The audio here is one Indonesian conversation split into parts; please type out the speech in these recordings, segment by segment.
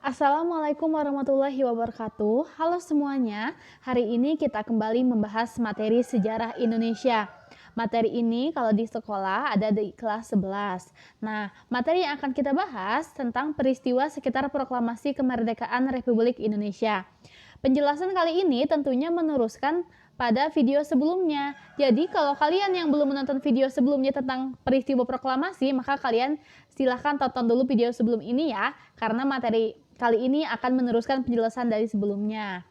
Assalamualaikum warahmatullahi wabarakatuh. Halo semuanya, hari ini kita kembali membahas materi sejarah Indonesia. Materi ini kalau di sekolah ada di kelas 11. Nah, materi yang akan kita bahas tentang peristiwa sekitar proklamasi kemerdekaan Republik Indonesia. Penjelasan kali ini tentunya meneruskan pada video sebelumnya. Jadi kalau kalian yang belum menonton video sebelumnya tentang peristiwa proklamasi, maka kalian silahkan tonton dulu video sebelum ini ya, karena materi kali ini akan meneruskan penjelasan dari sebelumnya.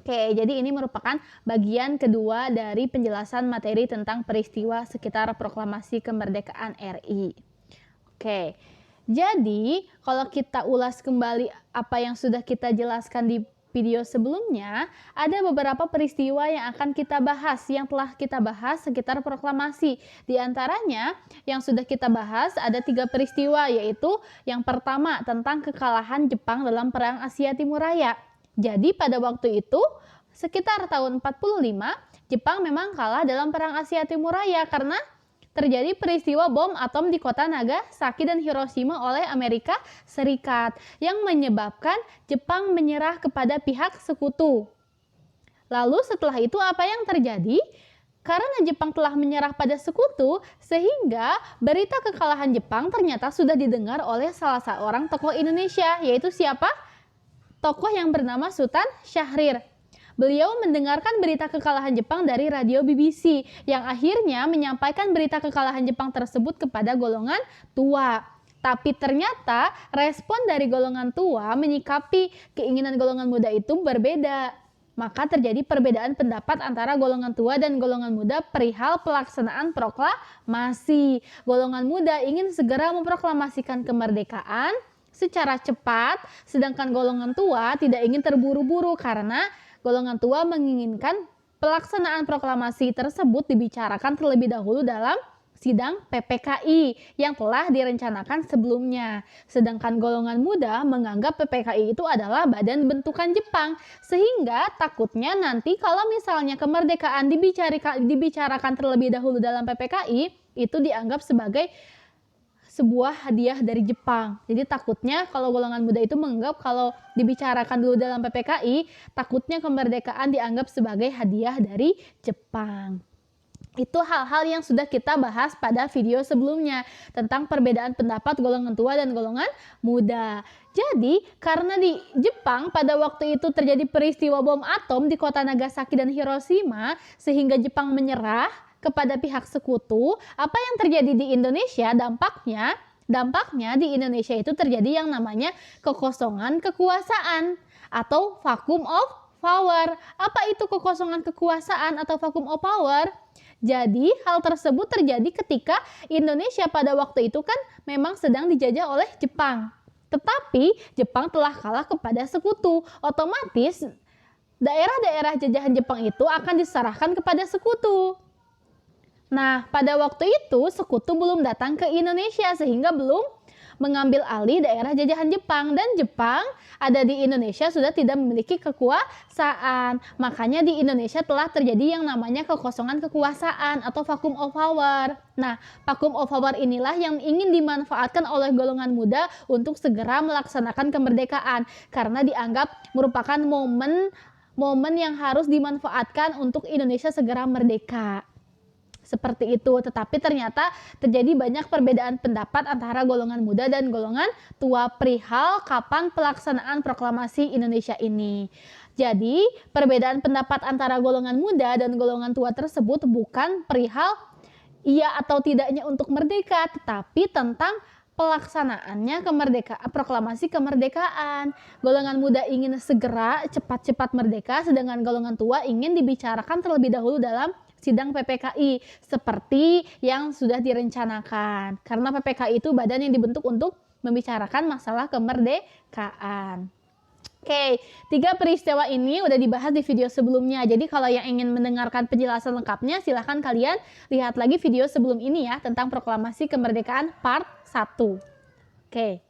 Oke, jadi ini merupakan bagian kedua dari penjelasan materi tentang peristiwa sekitar proklamasi kemerdekaan RI. Oke, jadi kalau kita ulas kembali apa yang sudah kita jelaskan di video sebelumnya, ada beberapa peristiwa yang akan kita bahas, yang telah kita bahas sekitar proklamasi. Di antaranya yang sudah kita bahas ada 3 peristiwa, yaitu yang pertama tentang kekalahan Jepang dalam Perang Asia Timur Raya. Jadi pada waktu itu sekitar tahun 45, Jepang memang kalah dalam Perang Asia Timur Raya karena terjadi peristiwa bom atom di kota Nagasaki dan Hiroshima oleh Amerika Serikat yang menyebabkan Jepang menyerah kepada pihak sekutu. Lalu setelah itu apa yang terjadi? Karena Jepang telah menyerah pada sekutu, sehingga berita kekalahan Jepang ternyata sudah didengar oleh salah seorang tokoh Indonesia, yaitu siapa? Tokoh yang bernama Sultan Syahrir. Beliau mendengarkan berita kekalahan Jepang dari radio BBC yang akhirnya menyampaikan berita kekalahan Jepang tersebut kepada golongan tua. Tapi ternyata respon dari golongan tua menyikapi keinginan golongan muda itu berbeda. Maka terjadi perbedaan pendapat antara golongan tua dan golongan muda perihal pelaksanaan proklamasi. Golongan muda ingin segera memproklamasikan kemerdekaan secara cepat, sedangkan golongan tua tidak ingin terburu-buru karena golongan tua menginginkan pelaksanaan proklamasi tersebut dibicarakan terlebih dahulu dalam sidang PPKI yang telah direncanakan sebelumnya. Sedangkan golongan muda menganggap PPKI itu adalah badan bentukan Jepang, sehingga takutnya nanti kalau misalnya kemerdekaan dibicarakan terlebih dahulu dalam PPKI, itu dianggap sebagai sebuah hadiah dari Jepang. Jadi takutnya kalau golongan muda itu menganggap kalau dibicarakan dulu dalam PPKI, takutnya kemerdekaan dianggap sebagai hadiah dari Jepang. Itu hal-hal yang sudah kita bahas pada video sebelumnya tentang perbedaan pendapat golongan tua dan golongan muda. Jadi, karena di Jepang pada waktu itu terjadi peristiwa bom atom di kota Nagasaki dan Hiroshima, sehingga Jepang menyerah kepada pihak sekutu, apa yang terjadi di Indonesia dampaknya di Indonesia itu terjadi yang namanya kekosongan kekuasaan atau vacuum of power. Apa itu kekosongan kekuasaan atau vacuum of power? Jadi hal tersebut terjadi ketika Indonesia pada waktu itu kan memang sedang dijajah oleh Jepang. Tetapi Jepang telah kalah kepada sekutu. Otomatis daerah-daerah jajahan Jepang itu akan diserahkan kepada sekutu. Nah, pada waktu itu sekutu belum datang ke Indonesia sehingga belum mengambil alih daerah jajahan Jepang, dan Jepang ada di Indonesia sudah tidak memiliki kekuasaan. Makanya di Indonesia telah terjadi yang namanya kekosongan kekuasaan atau vacuum of power. Nah, vacuum of power inilah yang ingin dimanfaatkan oleh golongan muda untuk segera melaksanakan kemerdekaan karena dianggap merupakan momen yang harus dimanfaatkan untuk Indonesia segera merdeka. Seperti itu, tetapi ternyata terjadi banyak perbedaan pendapat antara golongan muda dan golongan tua perihal kapan pelaksanaan proklamasi Indonesia ini. Jadi, perbedaan pendapat antara golongan muda dan golongan tua tersebut bukan perihal iya atau tidaknya untuk merdeka, tetapi tentang pelaksanaannya proklamasi kemerdekaan. Golongan muda ingin segera cepat-cepat merdeka, sedangkan golongan tua ingin dibicarakan terlebih dahulu dalam sidang PPKI seperti yang sudah direncanakan. Karena PPKI itu badan yang dibentuk untuk membicarakan masalah kemerdekaan. Oke, 3 peristiwa ini udah dibahas di video sebelumnya. Jadi kalau yang ingin mendengarkan penjelasan lengkapnya, silahkan kalian lihat lagi video sebelum ini ya, tentang proklamasi kemerdekaan part 1. Oke.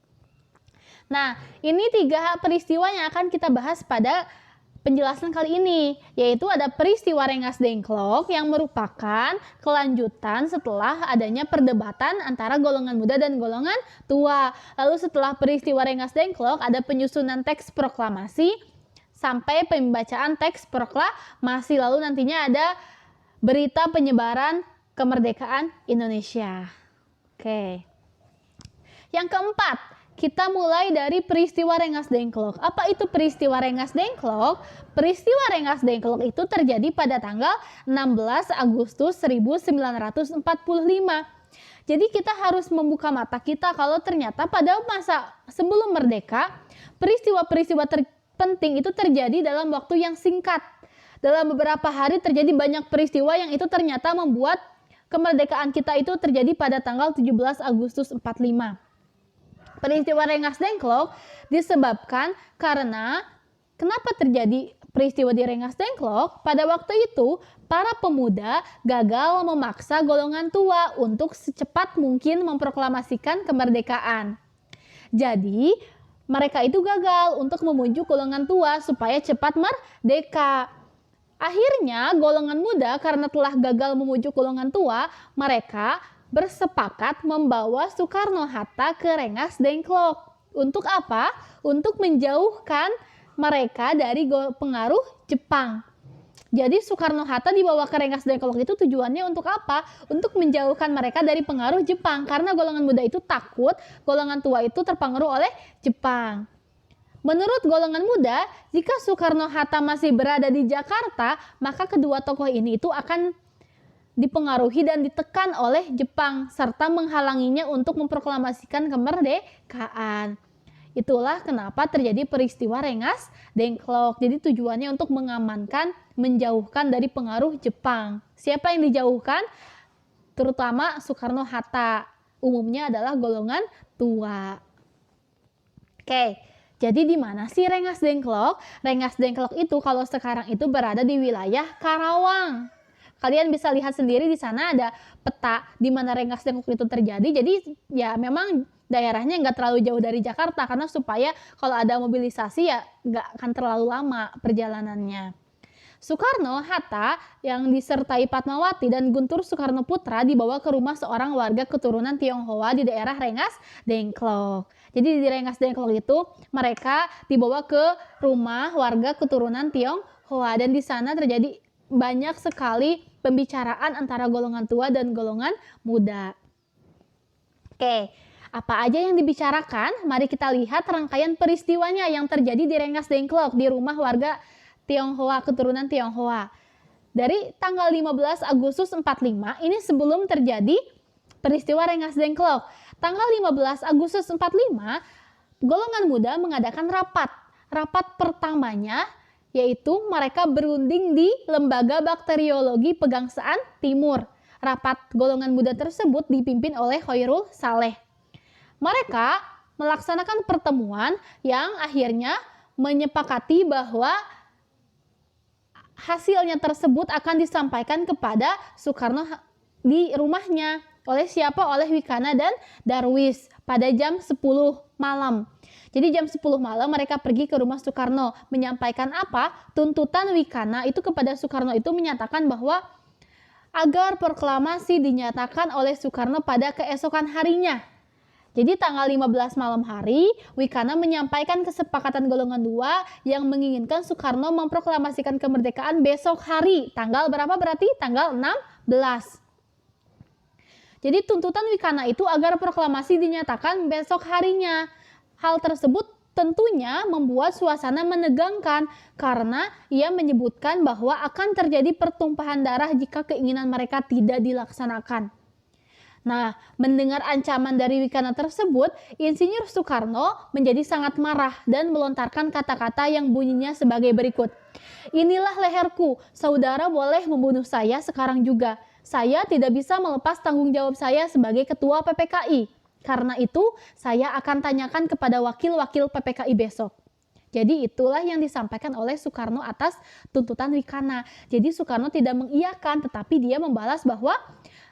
Nah, ini 3 peristiwa yang akan kita bahas pada penjelasan kali ini, yaitu ada peristiwa Rengas Dengklok yang merupakan kelanjutan setelah adanya perdebatan antara golongan muda dan golongan tua. Lalu setelah peristiwa Rengas Dengklok ada penyusunan teks proklamasi sampai pembacaan teks proklamasi. Lalu nantinya ada berita penyebaran kemerdekaan Indonesia. Oke. Yang keempat, kita mulai dari peristiwa Rengas Dengklok. Apa itu peristiwa Rengas Dengklok? Peristiwa Rengas Dengklok itu terjadi pada tanggal 16 Agustus 1945. Jadi kita harus membuka mata kita kalau ternyata pada masa sebelum merdeka, peristiwa-peristiwa terpenting itu terjadi dalam waktu yang singkat. Dalam beberapa hari terjadi banyak peristiwa yang itu ternyata membuat kemerdekaan kita itu terjadi pada tanggal 17 Agustus 45. Peristiwa Rengas Dengklok disebabkan karena kenapa terjadi peristiwa di Rengas Dengklok? Pada waktu itu, para pemuda gagal memaksa golongan tua untuk secepat mungkin memproklamasikan kemerdekaan. Jadi, mereka itu gagal untuk memujuk golongan tua supaya cepat merdeka. Akhirnya, golongan muda karena telah gagal memujuk golongan tua, mereka bersepakat membawa Soekarno-Hatta ke Rengas Dengklok. Untuk apa? Untuk menjauhkan mereka dari pengaruh Jepang. Jadi Soekarno-Hatta dibawa ke Rengas Dengklok itu tujuannya untuk apa? Untuk menjauhkan mereka dari pengaruh Jepang. Karena golongan muda itu takut golongan tua itu terpengaruh oleh Jepang. Menurut golongan muda, jika Soekarno-Hatta masih berada di Jakarta, maka kedua tokoh ini itu akan dipengaruhi dan ditekan oleh Jepang serta menghalanginya untuk memproklamasikan kemerdekaan. Itulah kenapa terjadi peristiwa Rengas Dengklok. Jadi tujuannya untuk mengamankan, menjauhkan dari pengaruh Jepang. Siapa yang dijauhkan? Terutama Soekarno-Hatta. Umumnya adalah golongan tua. Oke, jadi di mana sih Rengas Dengklok? Rengas Dengklok itu kalau sekarang itu berada di wilayah Karawang. Kalian bisa lihat sendiri di sana ada peta di mana Rengas Dengklok itu terjadi. Jadi ya memang daerahnya nggak terlalu jauh dari Jakarta karena supaya kalau ada mobilisasi ya nggak akan terlalu lama perjalanannya. Soekarno-Hatta yang disertai Fatmawati dan Guntur Soekarno Putra dibawa ke rumah seorang warga keturunan Tionghoa di daerah Rengas Dengklok. Jadi di Rengas Dengklok itu mereka dibawa ke rumah warga keturunan Tionghoa dan di sana terjadi banyak sekali pembicaraan antara golongan tua dan golongan muda. Oke, apa aja yang dibicarakan? Mari kita lihat rangkaian peristiwanya yang terjadi di Rengas Dengklok di rumah warga Tionghoa, keturunan Tionghoa. Dari tanggal 15 Agustus 45, ini sebelum terjadi peristiwa Rengas Dengklok. Tanggal 15 Agustus 45, golongan muda mengadakan rapat. Rapat pertamanya yaitu mereka berunding di Lembaga Bakteriologi Pegangsaan Timur. Rapat golongan muda tersebut dipimpin oleh Khairul Saleh. Mereka melaksanakan pertemuan yang akhirnya menyepakati bahwa hasilnya tersebut akan disampaikan kepada Soekarno di rumahnya. Oleh siapa? Oleh Wikana dan Darwis pada jam 10 malam. Jadi jam 10 malam mereka pergi ke rumah Soekarno menyampaikan apa? Tuntutan Wikana itu kepada Soekarno itu menyatakan bahwa agar proklamasi dinyatakan oleh Soekarno pada keesokan harinya. Jadi tanggal 15 malam hari, Wikana menyampaikan kesepakatan golongan dua yang menginginkan Soekarno memproklamasikan kemerdekaan besok hari. Tanggal berapa berarti? Tanggal 16. Jadi tuntutan Wikana itu agar proklamasi dinyatakan besok harinya. Hal tersebut tentunya membuat suasana menegangkan karena ia menyebutkan bahwa akan terjadi pertumpahan darah jika keinginan mereka tidak dilaksanakan. Nah, mendengar ancaman dari Wikana tersebut, Insinyur Soekarno menjadi sangat marah dan melontarkan kata-kata yang bunyinya sebagai berikut. Inilah leherku, saudara boleh membunuh saya sekarang juga. Saya tidak bisa melepas tanggung jawab saya sebagai ketua PPKI. Karena itu, saya akan tanyakan kepada wakil-wakil PPKI besok. Jadi itulah yang disampaikan oleh Soekarno atas tuntutan Wikana. Jadi Soekarno tidak mengiyakan, tetapi dia membalas bahwa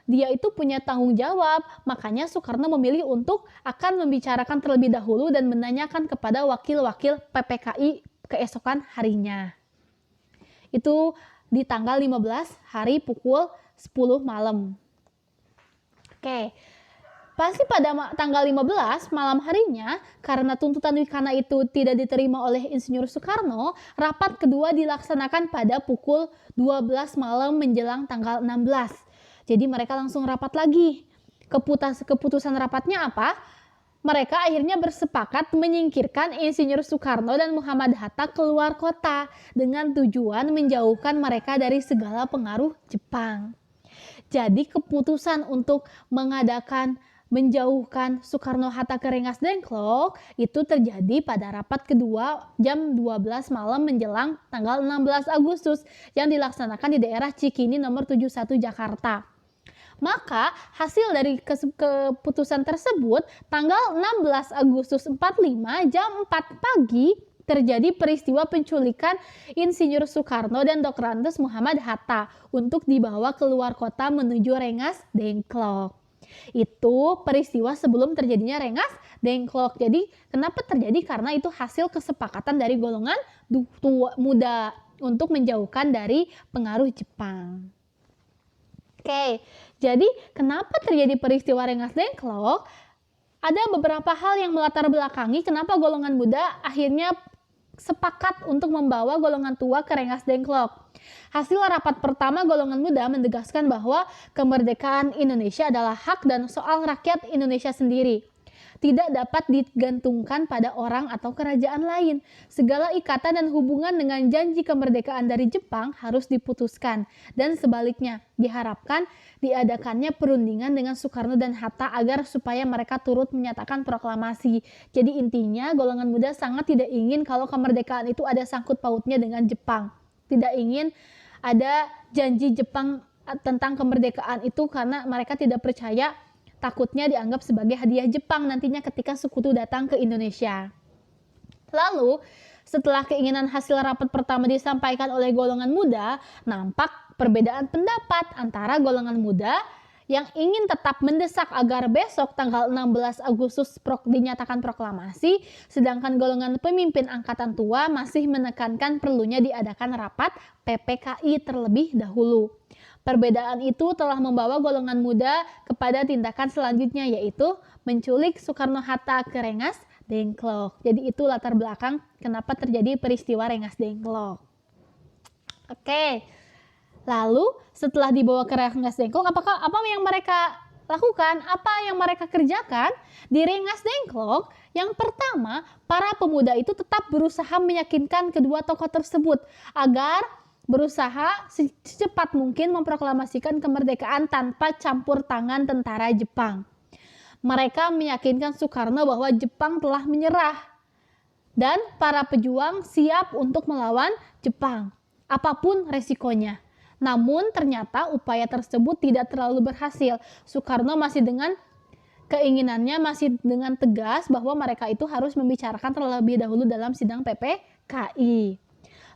dia itu punya tanggung jawab. Makanya Soekarno memilih untuk akan membicarakan terlebih dahulu dan menanyakan kepada wakil-wakil PPKI keesokan harinya. Itu di tanggal 15 hari pukul 10 malam. Oke. Pasti pada tanggal 15 malam harinya, karena tuntutan Wikana itu tidak diterima oleh Insinyur Soekarno, rapat kedua dilaksanakan pada pukul 12 malam menjelang tanggal 16. Jadi mereka langsung rapat lagi. Keputusan rapatnya apa? Mereka akhirnya bersepakat menyingkirkan Insinyur Soekarno dan Muhammad Hatta keluar kota dengan tujuan menjauhkan mereka dari segala pengaruh Jepang. Jadi keputusan untuk menjauhkan Soekarno-Hatta ke Rengas Dengklok itu terjadi pada rapat kedua jam 12 malam menjelang tanggal 16 Agustus yang dilaksanakan di daerah Cikini nomor 71 Jakarta. Maka hasil dari keputusan tersebut tanggal 16 Agustus 45 jam 4 pagi terjadi peristiwa penculikan Insinyur Soekarno dan Dr. Andes Muhammad Hatta untuk dibawa keluar kota menuju Rengas Dengklok. Itu peristiwa sebelum terjadinya Rengas Dengklok. Jadi kenapa terjadi? Karena itu hasil kesepakatan dari golongan muda untuk menjauhkan dari pengaruh Jepang. Oke, jadi kenapa terjadi peristiwa Rengas Dengklok? Ada beberapa hal yang melatar belakangi kenapa golongan muda akhirnya sepakat untuk membawa golongan tua ke Rengas Dengklok. Hasil rapat pertama golongan muda menegaskan bahwa kemerdekaan Indonesia adalah hak dan soal rakyat Indonesia sendiri. Tidak dapat digantungkan pada orang atau kerajaan lain. Segala ikatan dan hubungan dengan janji kemerdekaan dari Jepang harus diputuskan. Dan sebaliknya, diharapkan diadakannya perundingan dengan Soekarno dan Hatta agar supaya mereka turut menyatakan proklamasi. Jadi intinya golongan muda sangat tidak ingin kalau kemerdekaan itu ada sangkut pautnya dengan Jepang. Tidak ingin ada janji Jepang tentang kemerdekaan itu karena mereka tidak percaya, takutnya dianggap sebagai hadiah Jepang nantinya ketika sekutu datang ke Indonesia. Lalu, setelah keinginan hasil rapat pertama disampaikan oleh golongan muda, nampak perbedaan pendapat antara golongan muda yang ingin tetap mendesak agar besok tanggal 16 Agustus dinyatakan proklamasi, sedangkan golongan pemimpin angkatan tua masih menekankan perlunya diadakan rapat PPKI terlebih dahulu. Perbedaan itu telah membawa golongan muda kepada tindakan selanjutnya, yaitu menculik Soekarno-Hatta ke Rengas Dengklok. Jadi itu latar belakang kenapa terjadi peristiwa Rengas Dengklok. Oke, lalu setelah dibawa ke Rengas Dengklok, apa yang mereka lakukan? Apa yang mereka kerjakan di Rengas Dengklok? Yang pertama, para pemuda itu tetap berusaha meyakinkan kedua tokoh tersebut agar berusaha secepat mungkin memproklamasikan kemerdekaan tanpa campur tangan tentara Jepang. Mereka meyakinkan Soekarno bahwa Jepang telah menyerah dan para pejuang siap untuk melawan Jepang, apapun resikonya. Namun ternyata upaya tersebut tidak terlalu berhasil. Soekarno masih dengan keinginannya, masih dengan tegas bahwa mereka itu harus membicarakan terlebih dahulu dalam sidang PPKI.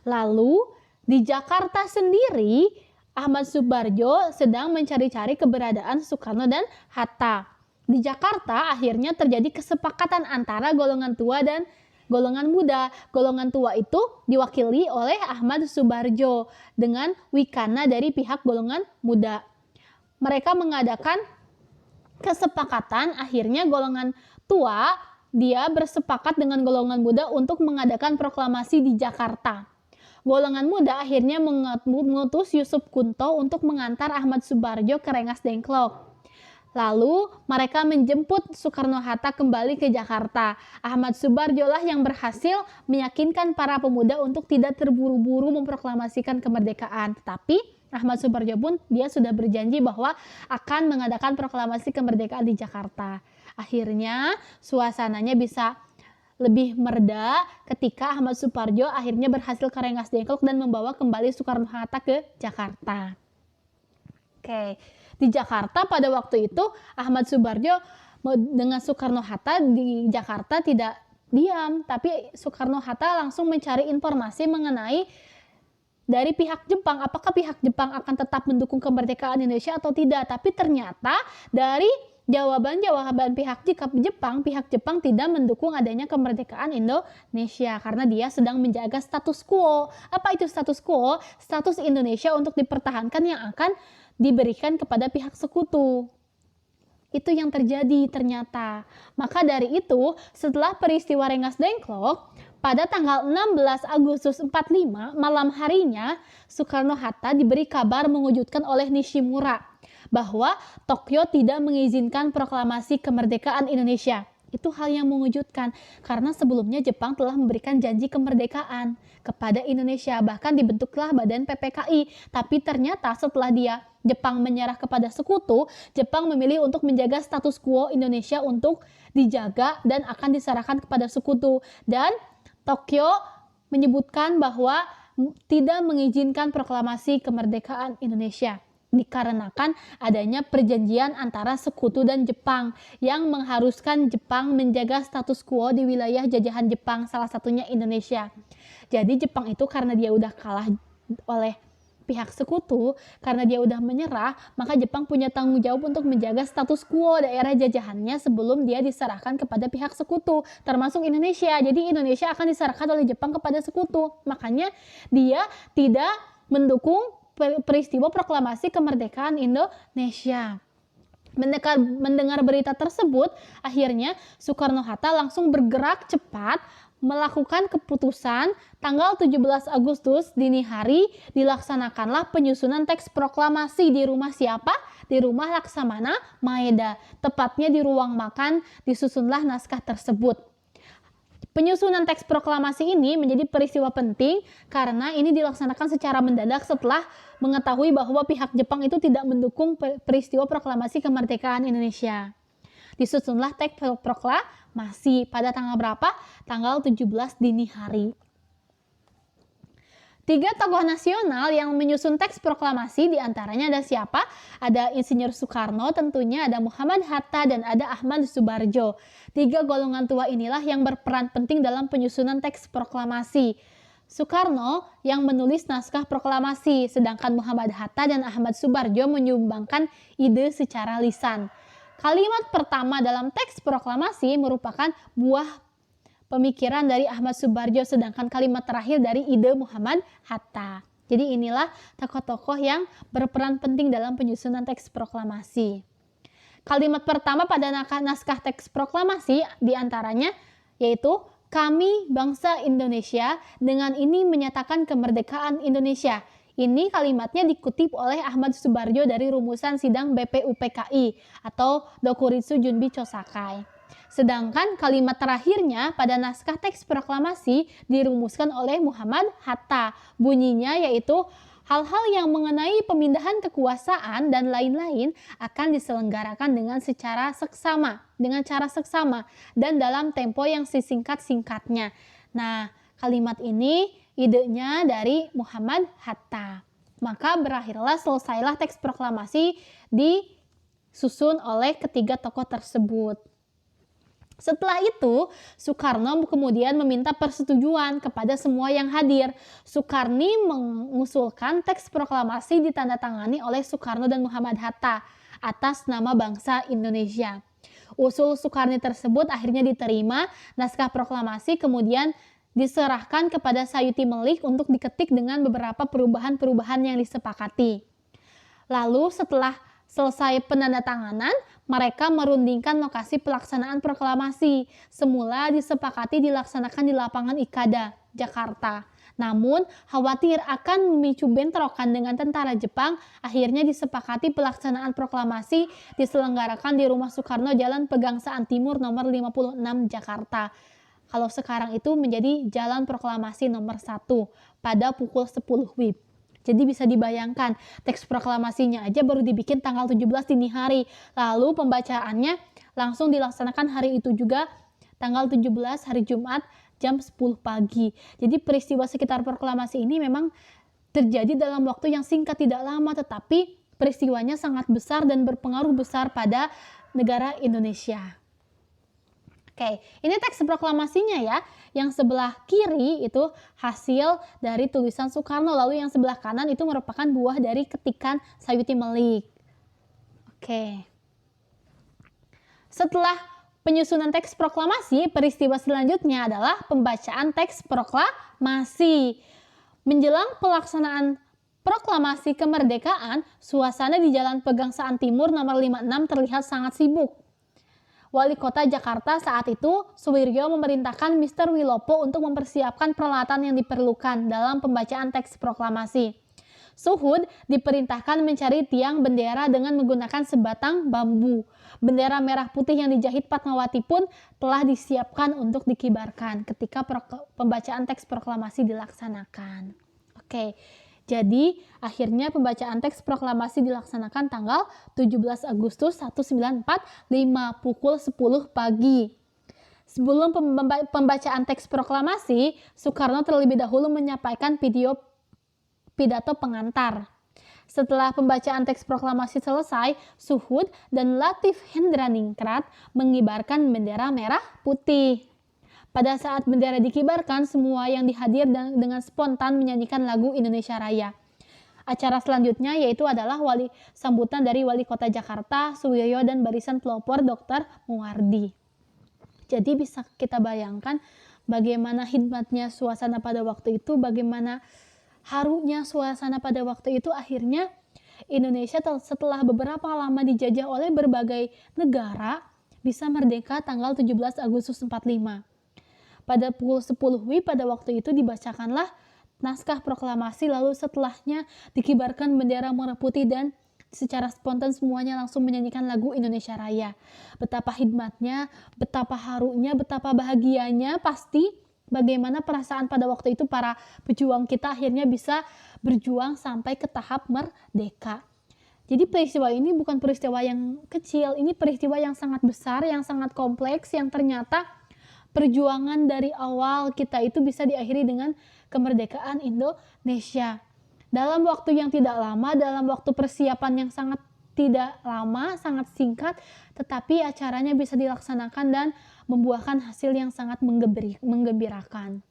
Lalu di Jakarta sendiri, Ahmad Subarjo sedang mencari-cari keberadaan Soekarno dan Hatta. Di Jakarta akhirnya terjadi kesepakatan antara golongan tua dan golongan muda. Golongan tua itu diwakili oleh Ahmad Subarjo dengan Wikana dari pihak golongan muda. Mereka mengadakan kesepakatan, akhirnya golongan tua dia bersepakat dengan golongan muda untuk mengadakan proklamasi di Jakarta. Golongan muda akhirnya mengutus Yusuf Kunto untuk mengantar Ahmad Subarjo ke Rengas Dengklok. Lalu mereka menjemput Soekarno-Hatta kembali ke Jakarta. Ahmad Subarjo lah yang berhasil meyakinkan para pemuda untuk tidak terburu-buru memproklamasikan kemerdekaan. Tetapi Ahmad Subarjo pun dia sudah berjanji bahwa akan mengadakan proklamasi kemerdekaan di Jakarta. Akhirnya suasananya bisa lebih mereda ketika Ahmad Subarjo akhirnya berhasil ke Rengas Dengklok dan membawa kembali Soekarno-Hatta ke Jakarta. Oke, di Jakarta pada waktu itu Ahmad Subarjo dengan Soekarno-Hatta di Jakarta tidak diam, tapi Soekarno-Hatta langsung mencari informasi mengenai dari pihak Jepang, apakah pihak Jepang akan tetap mendukung kemerdekaan Indonesia atau tidak. Tapi ternyata dari Jawaban pihak Jepang tidak mendukung adanya kemerdekaan Indonesia karena dia sedang menjaga status quo. Apa itu status quo? Status Indonesia untuk dipertahankan yang akan diberikan kepada pihak sekutu. Itu yang terjadi ternyata. Maka dari itu, setelah peristiwa Rengas Dengklok, pada tanggal 16 Agustus 45 malam harinya, Soekarno-Hatta diberi kabar mengejutkan oleh Nishimura bahwa Tokyo tidak mengizinkan proklamasi kemerdekaan Indonesia. Itu hal yang mengejutkan karena sebelumnya Jepang telah memberikan janji kemerdekaan kepada Indonesia, bahkan dibentuklah Badan PPKI. Tapi ternyata setelah Jepang menyerah kepada sekutu, Jepang memilih untuk menjaga status quo Indonesia untuk dijaga dan akan diserahkan kepada sekutu. Dan Tokyo menyebutkan bahwa tidak mengizinkan proklamasi kemerdekaan Indonesia dikarenakan adanya perjanjian antara sekutu dan Jepang yang mengharuskan Jepang menjaga status quo di wilayah jajahan Jepang, salah satunya Indonesia. Jadi Jepang itu karena dia udah kalah oleh pihak sekutu, karena dia udah menyerah, maka Jepang punya tanggung jawab untuk menjaga status quo daerah jajahannya sebelum dia diserahkan kepada pihak sekutu, termasuk Indonesia. Jadi Indonesia akan diserahkan oleh Jepang kepada sekutu. Makanya dia tidak mendukung peristiwa proklamasi kemerdekaan Indonesia. Mendengar berita tersebut, akhirnya Soekarno-Hatta langsung bergerak cepat melakukan keputusan. Tanggal 17 Agustus dini hari dilaksanakanlah penyusunan teks proklamasi di rumah siapa? Di rumah Laksamana Maeda, tepatnya di ruang makan disusunlah naskah tersebut. Penyusunan teks proklamasi ini menjadi peristiwa penting karena ini dilaksanakan secara mendadak setelah mengetahui bahwa pihak Jepang itu tidak mendukung peristiwa proklamasi kemerdekaan Indonesia. Disusunlah teks proklamasi pada tanggal berapa? Tanggal 17 dini hari. 3 tokoh nasional yang menyusun teks proklamasi diantaranya ada siapa? Ada Insinyur Soekarno tentunya, ada Muhammad Hatta, dan ada Ahmad Subarjo. 3 golongan tua inilah yang berperan penting dalam penyusunan teks proklamasi. Soekarno yang menulis naskah proklamasi, sedangkan Muhammad Hatta dan Ahmad Subarjo menyumbangkan ide secara lisan. Kalimat pertama dalam teks proklamasi merupakan buah pemikiran dari Ahmad Subarjo, sedangkan kalimat terakhir dari ide Muhammad Hatta. Jadi inilah tokoh-tokoh yang berperan penting dalam penyusunan teks proklamasi. Kalimat pertama pada naskah teks proklamasi diantaranya yaitu kami bangsa Indonesia dengan ini menyatakan kemerdekaan Indonesia. Ini kalimatnya dikutip oleh Ahmad Subarjo dari rumusan sidang BPUPKI atau Dokuritsu Junbi Chosakai. Sedangkan kalimat terakhirnya pada naskah teks proklamasi dirumuskan oleh Muhammad Hatta. Bunyinya yaitu hal-hal yang mengenai pemindahan kekuasaan dan lain-lain akan diselenggarakan dengan cara seksama dan dalam tempo yang sesingkat-singkatnya. Nah, kalimat ini idenya dari Muhammad Hatta. Maka selesailah teks proklamasi disusun oleh ketiga tokoh tersebut. Setelah itu, Soekarno kemudian meminta persetujuan kepada semua yang hadir. Soekarni mengusulkan teks proklamasi ditandatangani oleh Soekarno dan Muhammad Hatta atas nama bangsa Indonesia. Usul Soekarni tersebut akhirnya diterima. Naskah proklamasi kemudian diserahkan kepada Sayuti Melik untuk diketik dengan beberapa perubahan-perubahan yang disepakati. Lalu setelah selesai penandatanganan, mereka merundingkan lokasi pelaksanaan proklamasi. Semula disepakati dilaksanakan di lapangan Ikada, Jakarta. Namun, khawatir akan memicu bentrokan dengan tentara Jepang, akhirnya disepakati pelaksanaan proklamasi diselenggarakan di Rumah Soekarno, Jalan Pegangsaan Timur nomor 56 Jakarta. Kalau sekarang itu menjadi Jalan Proklamasi nomor 1 pada pukul 10 WIB. Jadi bisa dibayangkan, teks proklamasinya aja baru dibikin tanggal 17 dini hari. Lalu pembacaannya langsung dilaksanakan hari itu juga, tanggal 17 hari Jumat jam 10 pagi. Jadi peristiwa sekitar proklamasi ini memang terjadi dalam waktu yang singkat, tidak lama, tetapi peristiwanya sangat besar dan berpengaruh besar pada negara Indonesia. Oke, ini teks proklamasinya ya. Yang sebelah kiri itu hasil dari tulisan Soekarno, lalu yang sebelah kanan itu merupakan buah dari ketikan Sayuti Melik. Oke. Setelah penyusunan teks proklamasi, peristiwa selanjutnya adalah pembacaan teks proklamasi. Menjelang pelaksanaan proklamasi kemerdekaan, suasana di Jalan Pegangsaan Timur nomor 56 terlihat sangat sibuk. Wali Kota Jakarta saat itu, Suwiryo, memerintahkan Mr. Wilopo untuk mempersiapkan peralatan yang diperlukan dalam pembacaan teks proklamasi. Suhud diperintahkan mencari tiang bendera dengan menggunakan sebatang bambu. Bendera merah putih yang dijahit Fatmawati pun telah disiapkan untuk dikibarkan ketika pembacaan teks proklamasi dilaksanakan. Oke. Jadi, akhirnya pembacaan teks proklamasi dilaksanakan tanggal 17 Agustus 1945 pukul 10 pagi. Sebelum pembacaan teks proklamasi, Soekarno terlebih dahulu menyampaikan pidato pengantar. Setelah pembacaan teks proklamasi selesai, Suhud dan Latif Hendraningrat mengibarkan bendera merah putih. Pada saat bendera dikibarkan, semua yang dihadir dengan spontan menyanyikan lagu Indonesia Raya. Acara selanjutnya yaitu adalah sambutan dari Wali Kota Jakarta, Suwiryo, dan barisan pelopor Dr. Muwardi. Jadi bisa kita bayangkan bagaimana hikmatnya suasana pada waktu itu, bagaimana harunya suasana pada waktu itu. Akhirnya Indonesia setelah beberapa lama dijajah oleh berbagai negara bisa merdeka tanggal 17 Agustus 45. Pada pukul 10 WIB pada waktu itu dibacakanlah naskah proklamasi, lalu setelahnya dikibarkan bendera merah putih dan secara spontan semuanya langsung menyanyikan lagu Indonesia Raya. Betapa hikmatnya, betapa harunya, betapa bahagianya pasti bagaimana perasaan pada waktu itu para pejuang kita akhirnya bisa berjuang sampai ke tahap merdeka. Jadi peristiwa ini bukan peristiwa yang kecil, ini peristiwa yang sangat besar, yang sangat kompleks, yang ternyata perjuangan dari awal kita itu bisa diakhiri dengan kemerdekaan Indonesia. Dalam waktu yang tidak lama, dalam waktu persiapan yang sangat tidak lama, sangat singkat, tetapi acaranya bisa dilaksanakan dan membuahkan hasil yang sangat menggembirakan.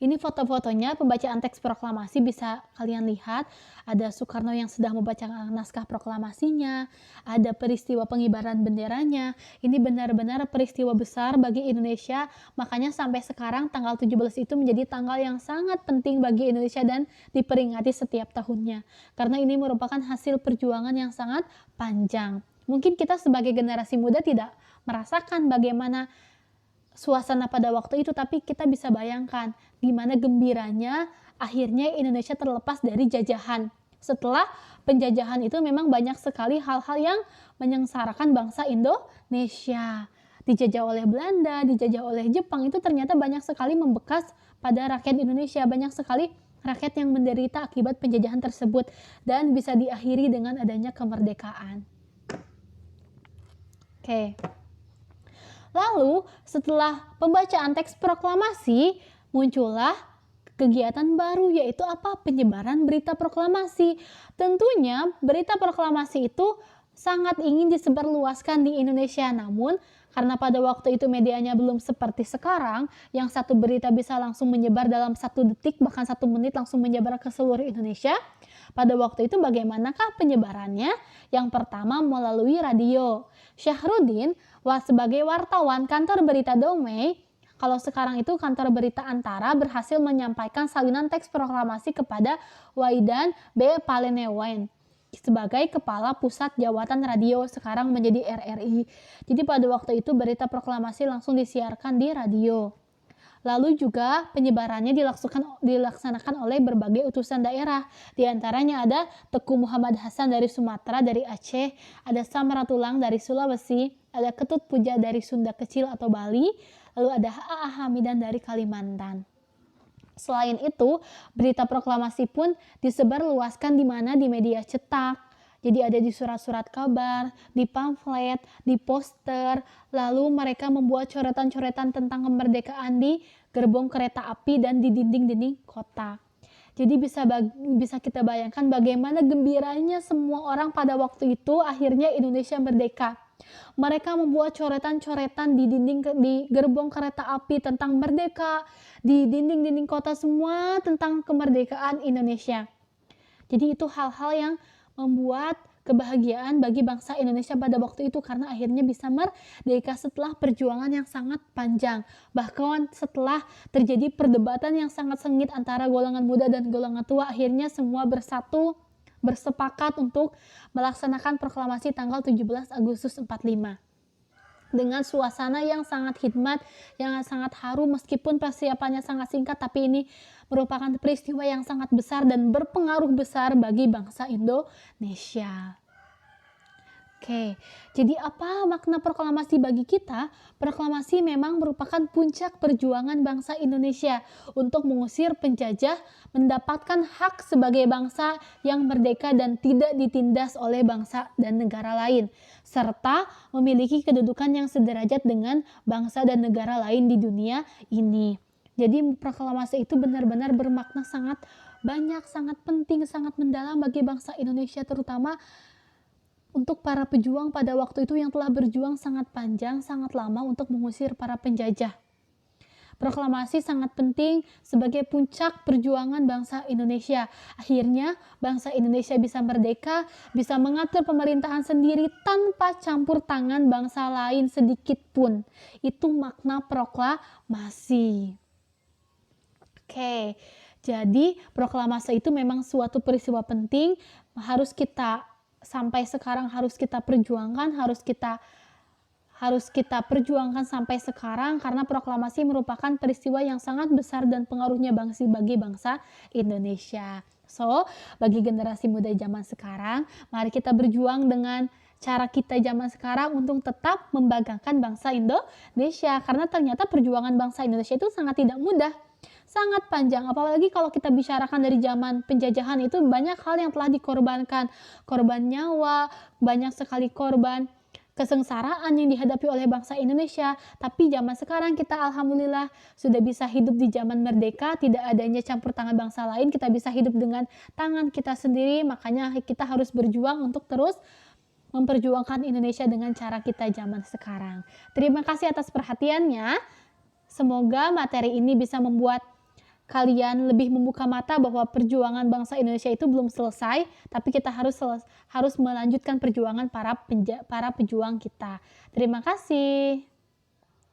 Ini foto-fotonya pembacaan teks proklamasi, bisa kalian lihat. Ada Soekarno yang sedang membaca naskah proklamasinya, ada peristiwa pengibaran benderanya. Ini benar-benar peristiwa besar bagi Indonesia, makanya sampai sekarang tanggal 17 itu menjadi tanggal yang sangat penting bagi Indonesia dan diperingati setiap tahunnya. Karena ini merupakan hasil perjuangan yang sangat panjang. Mungkin kita sebagai generasi muda tidak merasakan bagaimana suasana pada waktu itu, tapi kita bisa bayangkan gimana gembiranya akhirnya Indonesia terlepas dari jajahan. Setelah penjajahan itu memang banyak sekali hal-hal yang menyengsarakan bangsa Indonesia. Dijajah oleh Belanda, dijajah oleh Jepang, itu ternyata banyak sekali membekas pada rakyat Indonesia. Banyak sekali rakyat yang menderita akibat penjajahan tersebut dan bisa diakhiri dengan adanya kemerdekaan. Oke. Lalu setelah pembacaan teks proklamasi muncullah kegiatan baru, yaitu apa? Penyebaran berita proklamasi. Tentunya berita proklamasi itu sangat ingin disebarluaskan di Indonesia, namun karena pada waktu itu medianya belum seperti sekarang, yang satu berita bisa langsung menyebar dalam 1 detik, bahkan 1 menit langsung menyebar ke seluruh Indonesia. Pada waktu itu bagaimanakah penyebarannya? Yang pertama melalui radio. Syahrudin sebagai wartawan kantor berita Domei, kalau sekarang itu kantor berita Antara, berhasil menyampaikan salinan teks proklamasi kepada Waidan B. Palenewen sebagai Kepala Pusat Jawatan Radio, sekarang menjadi RRI. Jadi pada waktu itu berita proklamasi langsung disiarkan di radio. Lalu juga penyebarannya dilaksanakan oleh berbagai utusan daerah. Di antaranya ada Teku Muhammad Hasan dari Sumatera, dari Aceh, ada Samratulang dari Sulawesi, ada Ketut Puja dari Sunda Kecil atau Bali, lalu ada A.A. Hamidan dari Kalimantan. Selain itu, berita proklamasi pun disebarluaskan di mana? Di media cetak. Jadi ada di surat-surat kabar, di pamflet, di poster, lalu mereka membuat coretan-coretan tentang kemerdekaan di gerbong kereta api dan di dinding-dinding kota. Jadi bisa kita bayangkan bagaimana gembiranya semua orang pada waktu itu akhirnya Indonesia merdeka. Mereka membuat coretan-coretan di gerbong kereta api tentang merdeka, di dinding-dinding kota semua tentang kemerdekaan Indonesia. Jadi itu hal-hal yang membuat kebahagiaan bagi bangsa Indonesia pada waktu itu karena akhirnya bisa merdeka setelah perjuangan yang sangat panjang. Bahkan setelah terjadi perdebatan yang sangat sengit antara golongan muda dan golongan tua, akhirnya semua bersatu bersepakat untuk melaksanakan proklamasi tanggal 17 Agustus 45. Dengan suasana yang sangat hikmat, yang sangat harum meskipun persiapannya sangat singkat, tapi ini merupakan peristiwa yang sangat besar dan berpengaruh besar bagi bangsa Indonesia. Oke, jadi apa makna proklamasi bagi kita? Proklamasi memang merupakan puncak perjuangan bangsa Indonesia untuk mengusir penjajah, mendapatkan hak sebagai bangsa yang merdeka dan tidak ditindas oleh bangsa dan negara lain, serta memiliki kedudukan yang sederajat dengan bangsa dan negara lain di dunia ini. Jadi proklamasi itu benar-benar bermakna sangat banyak, sangat penting, sangat mendalam bagi bangsa Indonesia, terutama untuk para pejuang pada waktu itu yang telah berjuang sangat panjang, sangat lama untuk mengusir para penjajah. Proklamasi sangat penting sebagai puncak perjuangan bangsa Indonesia. Akhirnya bangsa Indonesia bisa merdeka, bisa mengatur pemerintahan sendiri tanpa campur tangan bangsa lain sedikit pun. Itu makna proklamasi. Oke, jadi proklamasi itu memang suatu peristiwa penting, harus kita sampai sekarang harus kita perjuangkan, harus kita perjuangkan sampai sekarang karena proklamasi merupakan peristiwa yang sangat besar dan pengaruhnya bagi bangsa Indonesia. So, bagi generasi muda zaman sekarang, mari kita berjuang dengan cara kita zaman sekarang untuk tetap membanggakan bangsa Indonesia karena ternyata perjuangan bangsa Indonesia itu sangat tidak mudah, sangat panjang, apalagi kalau kita bicarakan dari zaman penjajahan itu banyak hal yang telah dikorbankan, korban nyawa, banyak sekali korban kesengsaraan yang dihadapi oleh bangsa Indonesia. Tapi zaman sekarang kita alhamdulillah sudah bisa hidup di zaman merdeka, tidak adanya campur tangan bangsa lain, kita bisa hidup dengan tangan kita sendiri, makanya kita harus berjuang untuk terus memperjuangkan Indonesia dengan cara kita zaman sekarang. Terima kasih atas perhatiannya. Semoga materi ini bisa membuat kalian lebih membuka mata bahwa perjuangan bangsa Indonesia itu belum selesai, tapi kita harus melanjutkan perjuangan para pejuang kita. Terima kasih.